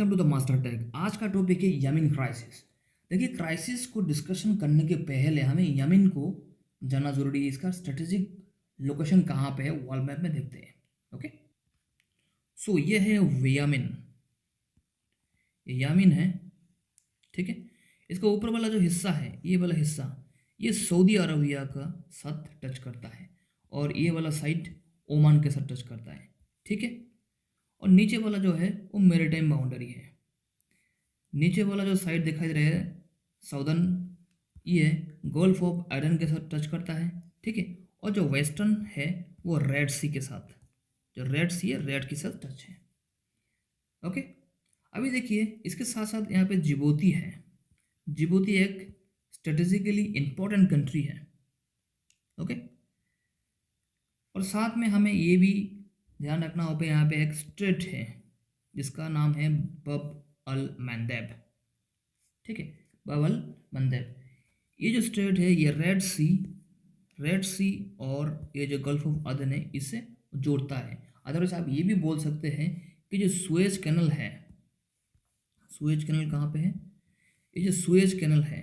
Welcome to the master tag. आज का topic है यमन क्राइसिस। देखिए, क्राइसिस को डिस्कशन करने के पहले हमें यमन को जानना जरूरी है। इसका स्ट्रेटेजिक लोकेशन कहाँ पे है वर्ल्ड मैप में देखते हैं। ओके, सो ये है यमन। ये यमन है, ठीक है। इसका ऊपर वाला जो हिस्सा है, ये वाला हिस्सा, ये सऊदी अरबिया का साथ टच करता है और ये वाला साइड ओमान के साथ टच करता है, ठीक है। और नीचे वाला जो है वो मेरीटाइम बाउंड्री है। नीचे वाला जो साइड दिखाई दे रहा है साउदर्न, ये गोल्फ ऑफ एडन के साथ टच करता है, ठीक है। और जो वेस्टर्न है वो रेड सी के साथ, जो रेड सी है रेड के साथ टच है। ओके, अभी देखिए इसके साथ साथ यहाँ पे जिबूती है। जिबूती एक स्ट्रेटेजिकली इंपॉर्टेंट कंट्री है। ओके, और साथ में हमें ये भी ध्यान रखना होगा, यहाँ पे एक स्ट्रेट है जिसका नाम है बब अल मंदेब, ठीक है। बब अल मंदेब, ये जो स्ट्रेट है ये रेड सी और ये जो गल्फ ऑफ अदन है इससे जोड़ता है। अदरवाइज आप ये भी बोल सकते हैं कि जो सुएज कैनल है, सुएज कैनल कहाँ पे है, ये जो सुएज कैनल है,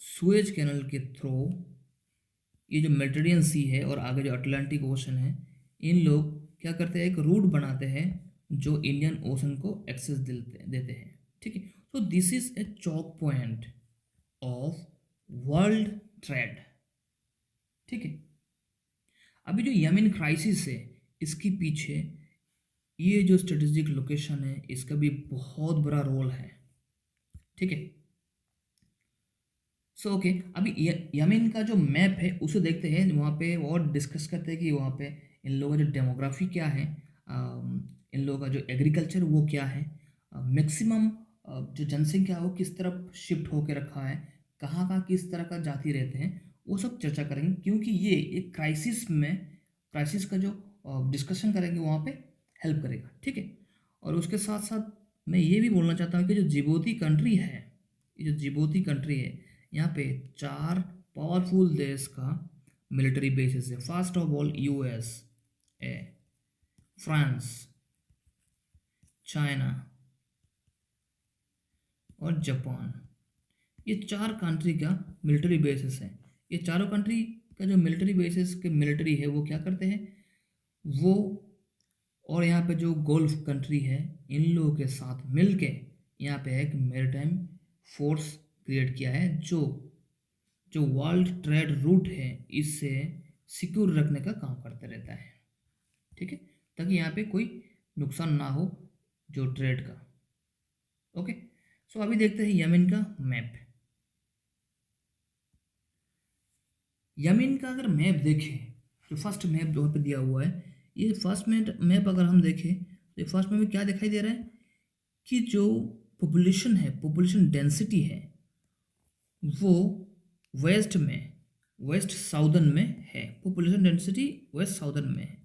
सुएज कैनल के थ्रू ये जो मेडिटेरियन सी है और आगे जो अटलांटिक ओशन है, इन लोग क्या करते हैं, एक रूट बनाते हैं जो इंडियन ओशन को एक्सेस देते हैं, ठीक है। So this is a Chowk point of world trade, ठीक है। अभी जो यमन क्राइसिस है इसके पीछे ये जो स्ट्रेटेजिक लोकेशन है इसका भी बहुत बड़ा रोल है, ठीक है। सो ओके, अभी यमन का जो मैप है उसे देखते हैं, वहाँ पे और डिस्कस करते हैं कि वहाँ पे इन लोगों का जो डेमोग्राफी क्या है, इन लोगों का जो एग्रीकल्चर वो क्या है, मैक्सिमम जो जनसंख्या है वो किस तरफ शिफ्ट होकर रखा है, कहाँ कहाँ किस तरह का जाति रहते हैं, वो सब चर्चा करेंगे। क्योंकि ये एक क्राइसिस का जो डिस्कशन करेंगे वहाँ पे हेल्प करेगा, ठीक है। और उसके साथ साथ मैं ये भी बोलना चाहता हूँ कि जो जिबूती कंट्री है, ये जो जिबूती कंट्री है, यहाँ पे 4 पावरफुल देश का मिलिट्री बेसिस है। First of all US A, France, China और जापान, ये 4 कंट्री का मिलिट्री बेसिस है। ये चारों कंट्री का जो मिलिट्री बेसिस के मिलिट्री है वो क्या करते हैं वो, और यहाँ पे जो गोल्फ कंट्री है इन लोगों के साथ मिलके यहाँ पे एक मैरीटाइम फोर्स क्रिएट किया है जो जो वर्ल्ड ट्रेड रूट है इससे सिक्योर रखने का काम करते रहता है, ठीक है, ताकि यहाँ पे कोई नुकसान ना हो जो ट्रेड का। ओके, सो अभी देखते हैं यमन का मैप। यमन का अगर मैप देखें, जो फर्स्ट मैप जो पे दिया हुआ है, ये फर्स्ट मैप अगर हम देखें तो ये फर्स्ट मैप में क्या दिखाई दे रहा है कि जो पॉपुलेशन है, पॉपुलेशन डेंसिटी है वो वेस्ट साउदर्न में है। पॉपुलेशन डेंसिटी वेस्ट साउदर्न में है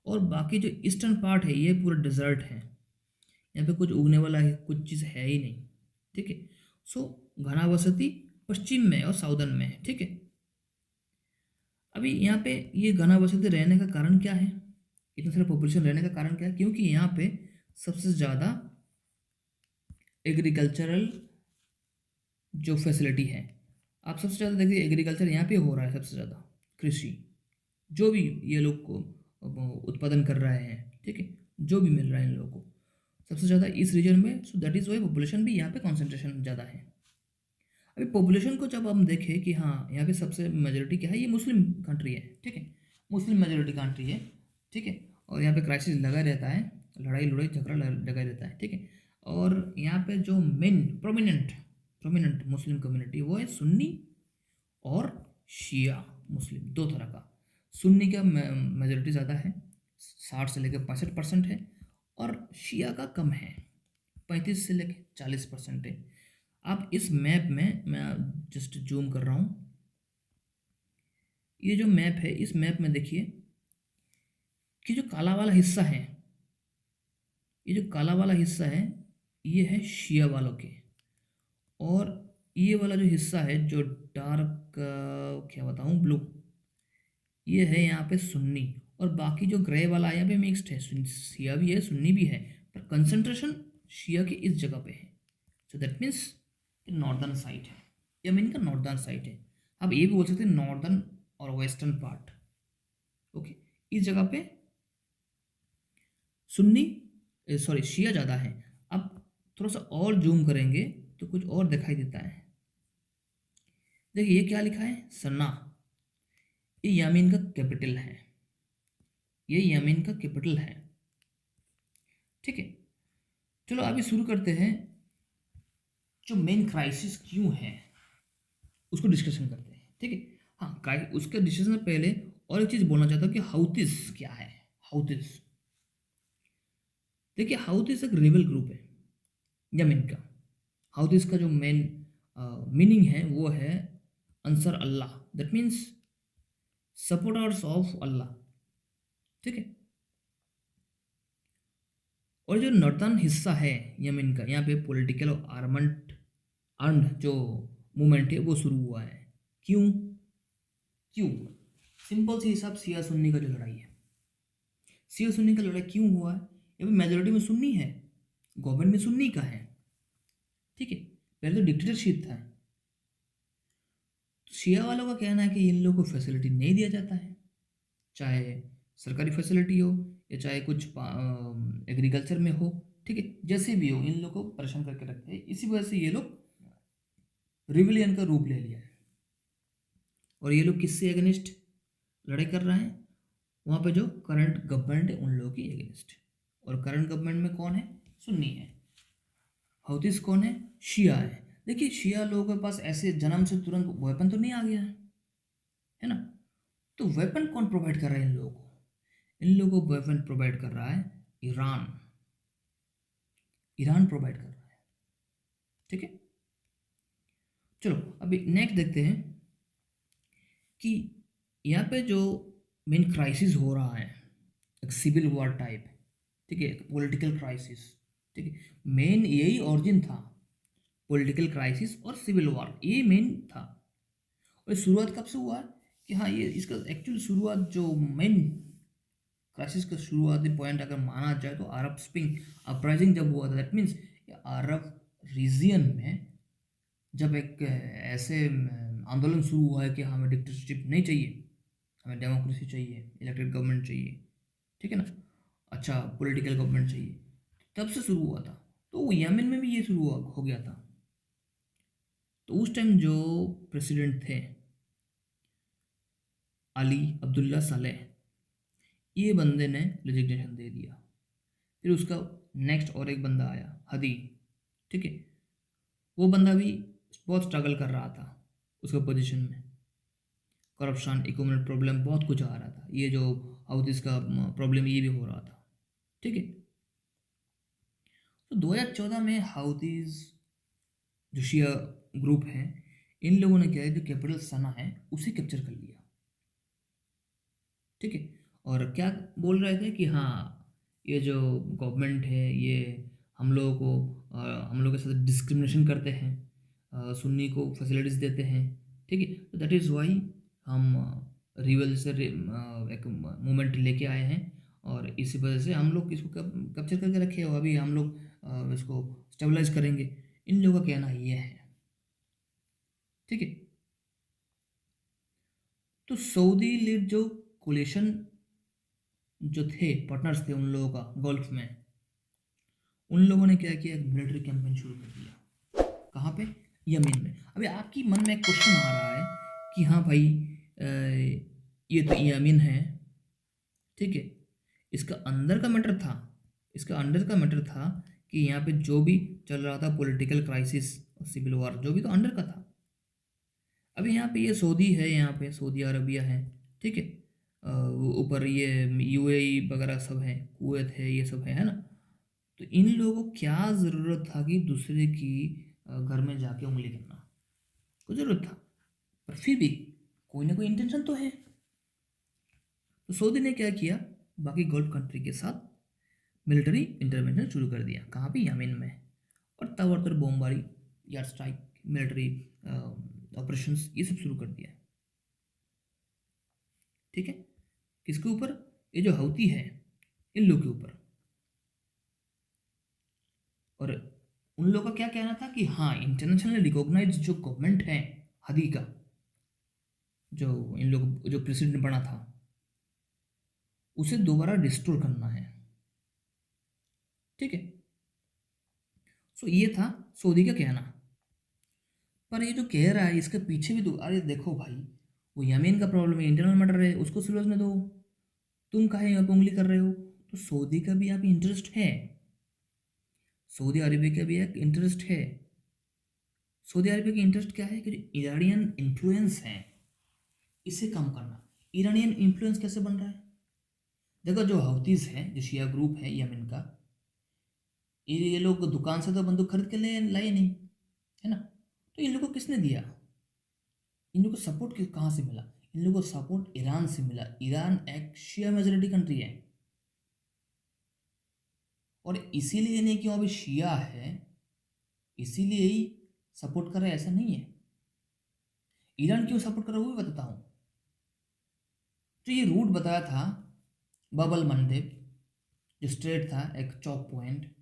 और बाकी जो ईस्टर्न पार्ट है ये पूरा डिजर्ट है, यहाँ पे कुछ उगने वाला है, कुछ चीज़ है ही नहीं, ठीक है। सो घना बसती पश्चिम में और साउदर्न में है, ठीक है। अभी यहाँ पे ये घना बसती रहने का कारण क्या है, इतना सारा पॉपुलेशन रहने का कारण क्या है, क्योंकि यहाँ पे सबसे ज़्यादा एग्रीकल्चरल जो फैसिलिटी है, आप सबसे ज़्यादा देखिए एग्रीकल्चर यहाँ पे हो रहा है, सबसे ज़्यादा कृषि, जो भी ये लोग को उत्पादन कर रहे हैं, ठीक है, जो भी मिल रहा है इन लोगों को सबसे ज़्यादा इस रीजन में। So that is why population भी यहाँ पे कॉन्सेंट्रेशन ज़्यादा है। अभी पॉपुलेशन को जब हम देखें कि हाँ यहाँ पे सबसे मेजोरिटी क्या है, ये मुस्लिम कंट्री है, ठीक है, मुस्लिम मेजोरिटी कंट्री है, ठीक है। और यहाँ पे क्राइसिस लगा रहता है, लड़ाई झगड़ा लगा रहता है, ठीक है। और यहाँ पे जो मेन प्रोमिनेंट मुस्लिम कम्युनिटी वो है सुन्नी और शिया मुस्लिम, दो तरह का। सुन्नी का मेजोरिटी ज़्यादा है, 60 से लेकर 65% है, और शिया का कम है, 35 से लेकर 40% है। आप इस मैप में, मैं जस्ट जूम कर रहा हूँ, ये जो मैप है इस मैप में देखिए कि जो काला वाला हिस्सा है, ये जो काला वाला हिस्सा है ये है शिया वालों के, और ये वाला जो हिस्सा है जो डार्क क्या बताऊँ, ब्लू, ये है यहाँ पे सुन्नी। और बाकी जो ग्रे वाला यहाँ पे मिक्स्ड है, शिया भी है सुन्नी भी है, पर कंसंट्रेशन शिया की इस जगह पे है। So that means northern side है, यमन का नॉर्दर्न साइड है। अब ये भी बोल सकते हैं नॉर्दर्न और वेस्टर्न पार्ट। ओके, इस जगह पे सुन्नी सॉरी शिया ज़्यादा है। अब थोड़ा सा और जूम करेंगे तो कुछ और दिखाई देता है। देखिए ये क्या लिखा है, सन्ना। ये यमन का कैपिटल है, ये यमन का कैपिटल है। ठीक है, चलो अभी शुरू करते हैं, जो मेन क्राइसिस क्यों है उसको डिस्कशन करते हैं। ठीक है, हाँ उसके डिस्कशन से पहले और एक चीज़ बोलना चाहता हूँ कि हाउथिस क्या है। हाउथिस, देखिए हाउथिस एक रेबल ग्रुप है यमन का। हाउथिस का जो मेन मीनिंग है वो है अंसर अल्लाह, दैट मीन्स सपोर्टर्स ऑफ अल्लाह। ठीक है, और जो नॉर्दर्न हिस्सा है यमन का, यहाँ पे पॉलिटिकल और आर्म्ड जो मूवमेंट है वो शुरू हुआ है। क्यों क्यों सिंपल सी हिसाब, शिया सुन्नी का जो लड़ाई है, शिया सुन्नी का लड़ाई क्यों हुआ है? यहाँ पे मेजोरिटी में सुन्नी है, गवर्नमेंट में सुन्नी का है। ठीक है, पहले तो डिक्टेटरशिप था। शिया वालों का कहना है कि इन लोगों को फैसिलिटी नहीं दिया जाता है, चाहे सरकारी फैसिलिटी हो या चाहे कुछ एग्रीकल्चर में हो। ठीक है, जैसे भी हो इन लोगों को परेशान करके रखते हैं। इसी वजह से ये लोग रिविलियन का रूप ले लिया है। और ये लोग किससे अगेंस्ट लड़ाई कर रहे हैं? वहाँ पे जो करंट गवर्नमेंट है उन लोगों की अगेंस्ट। और करंट गवर्नमेंट में कौन है? सुन्नी है। हौतीस कौन है? शिया है। देखिए शिया लोगों के पास ऐसे जन्म से तुरंत वेपन तो नहीं आ गया है ना। तो वेपन कौन प्रोवाइड कर रहा है इन लोगों को? इन लोगों को वेपन प्रोवाइड कर रहा है ईरान। ईरान प्रोवाइड कर रहा है। ठीक है, चलो अभी नेक्स्ट देखते हैं कि यहाँ पे जो मेन क्राइसिस हो रहा है, एक सिविल वॉर टाइप। ठीक है, पॉलिटिकल क्राइसिस। ठीक है, मेन यही ओरिजिन था, पॉलिटिकल क्राइसिस और सिविल वॉर, ये मेन था। और शुरुआत कब से हुआ कि हाँ ये इसका एक्चुअल शुरुआत जो मेन क्राइसिस का शुरुआती पॉइंट अगर माना जाए तो अरब स्प्रिंग अपराइजिंग जब हुआ था, दैट मीन्स अरब रीजियन में जब एक ऐसे आंदोलन शुरू हुआ है कि हमें डिक्टेटरशिप नहीं चाहिए, हमें डेमोक्रेसी चाहिए, इलेक्टेड गवर्नमेंट चाहिए। ठीक है ना, अच्छा पॉलिटिकल गवर्नमेंट चाहिए, तब से शुरू हुआ था। तो यमन में भी ये शुरू हो गया था। तो उस टाइम जो प्रेसिडेंट थे अली अब्दुल्ला सालेह, ये बंदे ने रेजिग्नेशन दे दिया। फिर उसका नेक्स्ट और एक बंदा आया हदी। ठीक है, वो बंदा भी बहुत स्ट्रगल कर रहा था उसका पोजीशन में, करप्शन, इकोनॉमिक प्रॉब्लम बहुत कुछ आ रहा था। ये जो हाउथिस का प्रॉब्लम ये भी हो रहा था। ठीक है, तो 2014 में हाउथीज जो शिया ग्रुप है, इन लोगों ने क्या है, जो कैपिटल सना है उसे कैप्चर कर लिया। ठीक है, और क्या बोल रहे थे कि हाँ ये जो गवर्नमेंट है ये हम लोगों को हम लोग के साथ डिस्क्रिमिनेशन करते हैं, सुन्नी को फैसिलिटीज़ देते हैं। ठीक है, तो दैट इज़ वाई हम रिवल से एक मूवमेंट लेके आए हैं और इसी वजह से हम लोग इसको कैप्चर करके रखे हो। अभी हम लोग इसको स्टेबलाइज करेंगे। इन लोगों का कहना ये है। ठीक है, तो सऊदी लीड जो कोलिशन जो थे पार्टनर्स थे उन लोगों का गल्फ में, उन लोगों ने क्या किया, एक मिलिट्री कैंपेन शुरू कर दिया। कहाँ पे? यमन में। अभी आपकी मन में एक क्वेश्चन आ रहा है कि हाँ भाई ये तो यमन है। ठीक है, इसका अंदर का मैटर था, इसका अंदर का मैटर था कि यहाँ पे जो भी चल रहा था पॉलिटिकल क्राइसिस और सिविल वॉर जो भी तो अंडर का था। अभी यहाँ पे ये सऊदी है, यहाँ पे सऊदी अरबिया है। ठीक है, ऊपर ये यूएई वगैरह सब है, कुवैत है, ये सब है ना। तो इन लोगों को क्या ज़रूरत था कि दूसरे की घर में जाके उंगली करना? कोई ज़रूरत था? पर फिर भी कोई ना कोई इंटेंशन तो है। तो सऊदी ने क्या किया, बाकी गल्फ कंट्री के साथ मिलिट्री इंटरवेंशन शुरू कर दिया। कहाँ पे? यमन में। और तब और तब बमबारी, एयर स्ट्राइक, मिलिट्री ऑपरेशंस, ये सब शुरू कर दिया। ठीक है, किसके ऊपर? ये जो हouthi है इन लोग के ऊपर। और उन लोगों का क्या कहना था कि हाँ, इंटरनेशनली रिकॉग्नाइज जो गवर्नमेंट है हदी का, जो इन लोग जो प्रेसिडेंट बना था, उसे दोबारा रिस्टोर करना है। ठीक है। सो ये था सऊदी का कहना। पर ये जो कह रहा है इसके पीछे भी तो, अरे देखो भाई, वो यमीन का प्रॉब्लम है, इंटरनल मैटर है, उसको सुलझने दो। तुम काहे यहाँ पे उंगली कर रहे हो? तो सऊदी का भी यहाँ पे इंटरेस्ट है, सऊदी अरेबिया का भी एक इंटरेस्ट है। सऊदी अरेबिया का इंटरेस्ट क्या है कि जो ईरानियन इन्फ्लुएंस है इसे कम करना। ईरानियन इन्फ्लुएंस कैसे बन रहा है? देखो, जो हौतीस है, जो शिया ग्रुप है यमन का, ये लोग दुकान से तो बंदूक खरीद के ले लाए नहीं, है ना? तो इन लोगों को किसने दिया? इन लोगों को सपोर्ट कहाँ से मिला? इन लोगों को सपोर्ट ईरान से मिला। ईरान एक शिया मेजोरिटी कंट्री है, और इसीलिए नहीं कि वहाँ पे शिया है इसीलिए ही सपोर्ट कर रहा है, ऐसा नहीं है। ईरान क्यों सपोर्ट कर रहा है वो भी बताता हूँ। तो ये रूट बताया था बबल मंडेब, जो स्ट्रेट था, एक चौक पॉइंट।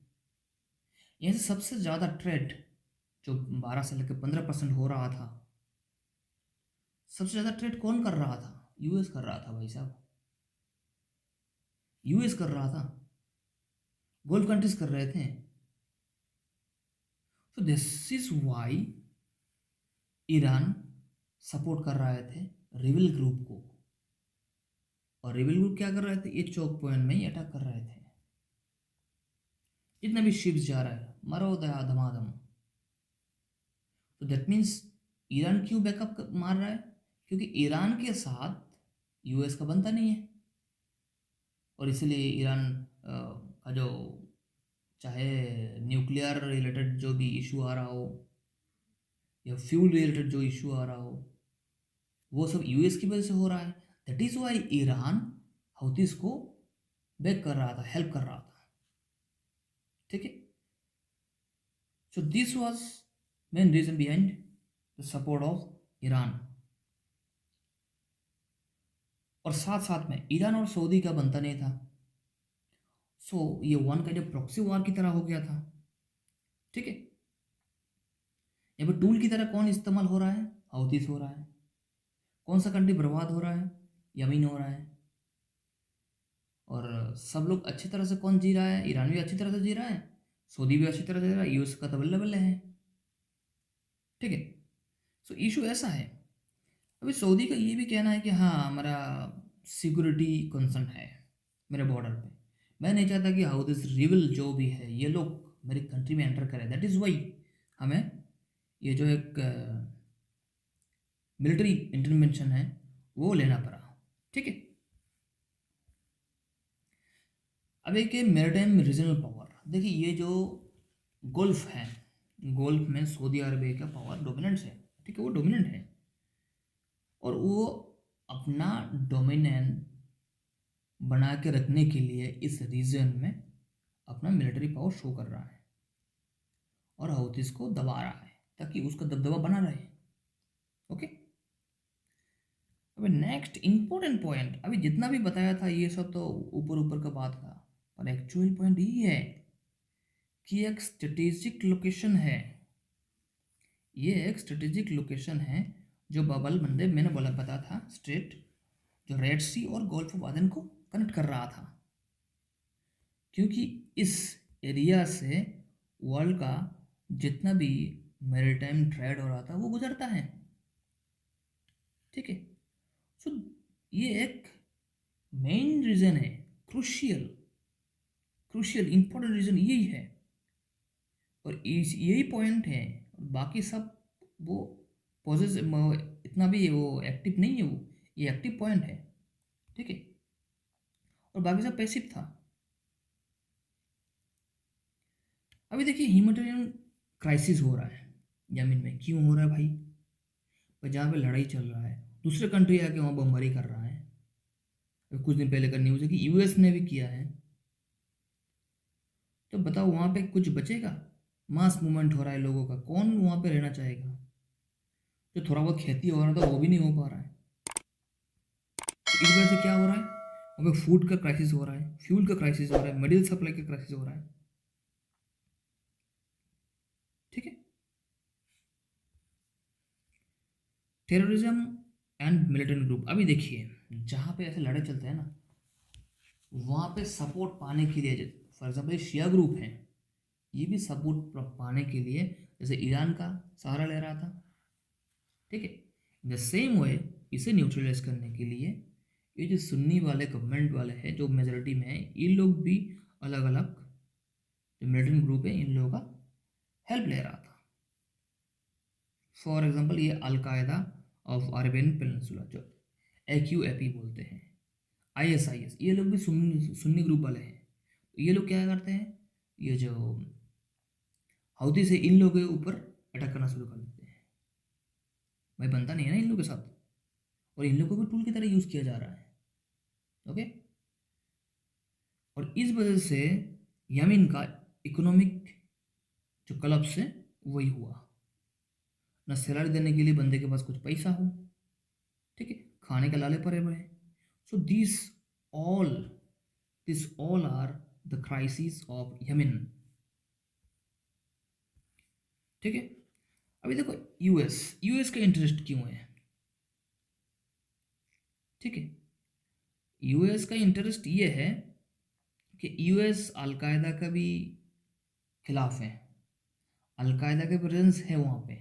यहाँ से सबसे ज़्यादा ट्रेड जो 12 से लेकर 15% हो रहा था, सबसे ज़्यादा ट्रेड कौन कर रहा था? यूएस कर रहा था भाई साहब, यूएस कर रहा था, गोल्फ कंट्रीज कर रहे थे। तो this is why Iran support कर रहे थे रिबेल ग्रुप को। और रिबेल ग्रुप क्या कर रहे थे? ये चौक पॉइंट में ही अटैक कर रहे थे। जितना भी शिप्स जा रहा है, मारो दया धमाधम। तो दैट मीन्स ईरान क्यों बैकअप मार रहा है? क्योंकि ईरान के साथ यूएस का बनता नहीं है, और इसलिए ईरान का जो, चाहे न्यूक्लियर रिलेटेड जो भी इशू आ रहा हो या फ्यूल रिलेटेड जो इशू आ रहा हो, वो सब यूएस की वजह से हो रहा है। दैट इज वाई ईरान हौतीस को बैक कर रहा था, हेल्प कर रहा था। ठीक है। So this was main reason behind the support of Iran. और साथ साथ में ईरान और सऊदी का बनता नहीं था, सो ये one kind of proxy war की तरह हो गया था। ठीक है। यहाँ पर टूल की तरह कौन इस्तेमाल हो रहा है? हौतीस हो रहा है। कौन सा कंट्री बर्बाद हो रहा है? यमीन हो रहा है। और सब लोग अच्छी तरह से कौन जी रहा है? ईरान भी अच्छी तरह से जी रहा है, सऊदी भी अच्छी तरह से जी रहा है, यूएस का तो बल्ले बल्ले है। ठीक है। सो इशू ऐसा है। अभी सऊदी का ये भी कहना है कि हाँ, हमारा सिक्योरिटी कंसर्न है मेरे बॉर्डर पे, मैं नहीं चाहता कि हाउ दिस रिबल जो भी है ये लोग मेरी कंट्री में एंटर करें। दैट इज़ वाई हमें ये जो एक मिलिट्री इंटरवेंशन है वो लेना पड़ा। ठीक है। अब एक मेरिटाइम रीजनल पावर, देखिए ये जो गोल्फ है, गोल्फ में सऊदी अरबिया का पावर डोमिनेंस है। ठीक है, वो डोमिनेंट है, और वो अपना डोमिनेंस बना के रखने के लिए इस रीजन में अपना मिलिट्री पावर शो कर रहा है और हौतीस को दबा रहा है ताकि उसका दबदबा बना रहे। ओके। अभी नेक्स्ट इंपॉर्टेंट पॉइंट, अभी जितना भी बताया था ये सब तो ऊपर ऊपर का बात था, पर एक्चुअल पॉइंट ये है कि एक स्ट्रेटेजिक लोकेशन है, ये एक स्ट्रेटेजिक लोकेशन है जो बबल मंडेब मैंने बोला पता था स्ट्रेट, जो रेड सी और गोल्फ ऑफ अदन को कनेक्ट कर रहा था। क्योंकि इस एरिया से वर्ल्ड का जितना भी मैरीटाइम ट्रेड हो रहा था वो गुजरता है। ठीक है। सो ये एक मेन रीजन है, क्रूशियल क्रूशियल इंपॉर्टेंट रीजन यही है, और यही पॉइंट है। बाकी सब वो पॉजिटिव इतना भी वो एक्टिव नहीं है, वो ये एक्टिव पॉइंट है। ठीक है। और बाकी सब पैसिव था। अभी देखिए ह्यूमैनिटेरियन क्राइसिस हो रहा है यमन में। क्यों हो रहा है भाई? पर जहाँ पे लड़ाई चल रहा है दूसरे कंट्री आके वहाँ बमबारी कर रहा है। कुछ दिन पहले का न्यूज़ है कि यूएस ने भी किया है। तो बताओ वहाँ पे कुछ बचेगा? मास मूवमेंट हो रहा है लोगों का, कौन वहाँ पे रहना चाहेगा? जो थोड़ा बहुत खेती हो रहा था वो भी नहीं हो पा रहा है। तो इस वजह से क्या हो रहा है? वहाँ पे फूड का क्राइसिस हो रहा है, फ्यूल का क्राइसिस हो रहा है, मेडिकल सप्लाई का क्राइसिस हो रहा है। ठीक है। टेररिज्म एंड मिलिटेंट ग्रुप, अभी देखिए जहाँ पे ऐसे लड़ाई चलते हैं ना, वहाँ पे सपोर्ट पाने के लिए, फॉर एग्जाम्पल शिया ग्रुप हैं, ये भी सपोर्ट पाने के लिए जैसे ईरान का सहारा ले रहा था। ठीक है। इन द सेम वे इसे न्यूट्रलाइज करने के लिए ये जो सुन्नी वाले गवर्नमेंट वाले हैं जो मेजोरिटी में है, ये लोग भी अलग अलग जो मिलिटेंट ग्रुप है इन लोगों का हेल्प ले रहा था। फॉर एग्जांपल ये अलकायदा ऑफ अरेबियन पेनिनसुला जो AQAP बोलते हैं, ISIS, ये लोग भी सुन्नी सुन्नी ग्रुप वाले हैं। ये लोग क्या करते हैं, ये जो हौती से इन लोगों के ऊपर अटैक करना शुरू कर देते हैं। भाई बनता नहीं है ना इन लोगों के साथ, और इन लोगों को भी टूल की तरह यूज़ किया जा रहा है। ओके। और इस वजह से यमन का इकोनॉमिक जो कलप्स है वही हुआ। न सैलरी देने के लिए बंदे के पास कुछ पैसा हो, ठीक है, खाने के लाले पड़े बड़े। So all this all are the crisis of Yemen. ठीक है। अभी देखो यूएस का इंटरेस्ट क्यों है। ठीक है। यूएस का इंटरेस्ट ये है कि यूएस अलकायदा का भी खिलाफ है, अलकायदा का प्रेजेंस है वहाँ पे।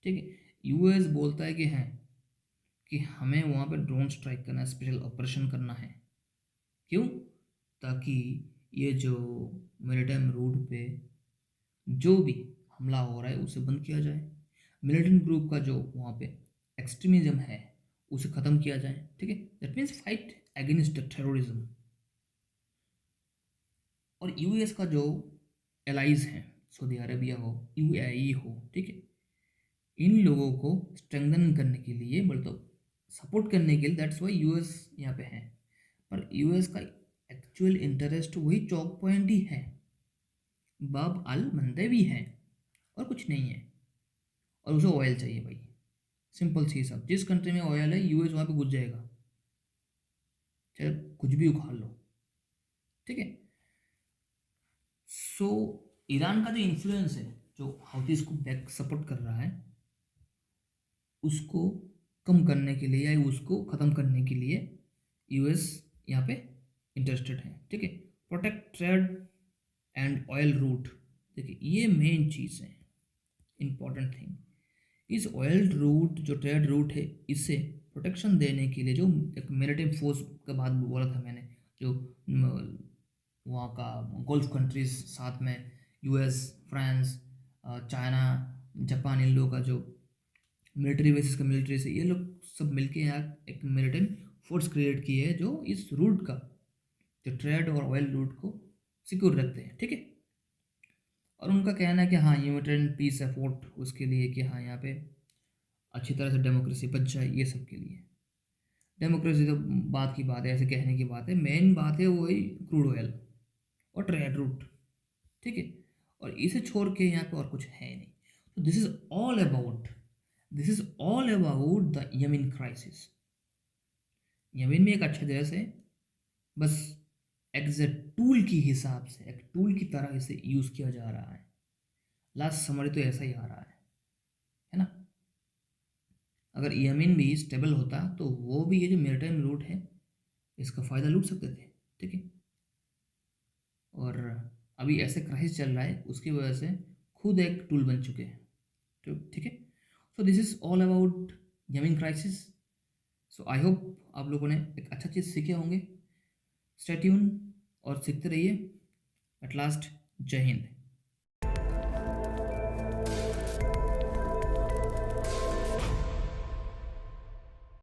ठीक है। यूएस बोलता है कि हमें वहाँ पे ड्रोन स्ट्राइक करना है, स्पेशल ऑपरेशन करना है। क्यों? ताकि ये जो मेरिटाइम रूट पे जो भी हमला हो रहा है उसे बंद किया जाए, मिलिटेंट ग्रुप का जो वहाँ पे एक्सट्रीमिज्म है उसे ख़त्म किया जाए। ठीक है। That means fight against terrorism. और यूएस का जो एलाइज हैं, सऊदी अरेबिया हो, UAE हो, ठीक है, इन लोगों को स्ट्रेंथन करने के लिए मतलब सपोर्ट करने के लिए, दैट्स वाई यूएस यहाँ पे है। पर यूएस का एक्चुअल इंटरेस्ट वही चौक पॉइंट ही है, बाब अल मंदेबी है, और कुछ नहीं है। और उसे ऑयल चाहिए भाई, सिंपल सी सब। जिस कंट्री में ऑयल है यूएस वहाँ पे घुस जाएगा, चाहे कुछ भी उखाड़ लो। ठीक है। सो ईरान का जो इन्फ्लुएंस है, जो हौतीस को बैक सपोर्ट कर रहा है, उसको कम करने के लिए या उसको ख़त्म करने के लिए यूएस यहाँ पे इंटरेस्टेड है। ठीक है। Protect trade and oil route, देखिए ये मेन चीज़ है, इंपॉर्टेंट थिंग। इस ऑयल रूट जो ट्रेड रूट है इसे प्रोटेक्शन देने के लिए जो एक मैरिटाइम फोर्स का बात बोला था मैंने, जो वहाँ का गल्फ कंट्रीज साथ में यूएस, फ्रांस, चाइना, जापान, इन लोगों का जो मिलिट्री बेसिस का मिलिट्री से ये लोग सब मिलके यहाँ एक मैरिटाइम फोर्स क्रिएट की है जो इस रूट का जो ट्रेड और ऑयल रूट को सिक्योर रखते हैं। ठीक है। और उनका कहना है कि हाँ ह्यूमैनिटेरियन पीस एफोर्ट उसके लिए कि हाँ यहाँ पे अच्छी तरह से डेमोक्रेसी बच जाए, ये सब के लिए। डेमोक्रेसी तो बात की बात है, ऐसे कहने की बात है, मेन बात है वही क्रूड ऑयल और ट्रेड रूट। ठीक है। और इसे छोड़ के यहाँ पे और कुछ है नहीं। तो this is all about the Yemen crisis. Yemen में एक अच्छा देश है, बस एज ए टूल की हिसाब से, एक टूल की तरह इसे यूज़ किया जा रहा है। लास्ट समरी तो ऐसा ही आ रहा है ना। अगर यमन भी स्टेबल होता तो वो भी ये जो मेरिटाइम रूट है इसका फ़ायदा लूट सकते थे। ठीक है। और अभी ऐसे क्राइसिस चल रहा है उसकी वजह से खुद एक टूल बन चुके हैं। तो ठीक है। So this is all about Yemen crisis. So I hope आप लोगों ने एक अच्छा चीज़ सीखे होंगे। स्टे ट्यून और सीखते रहिए। एट लास्ट, जय हिंद।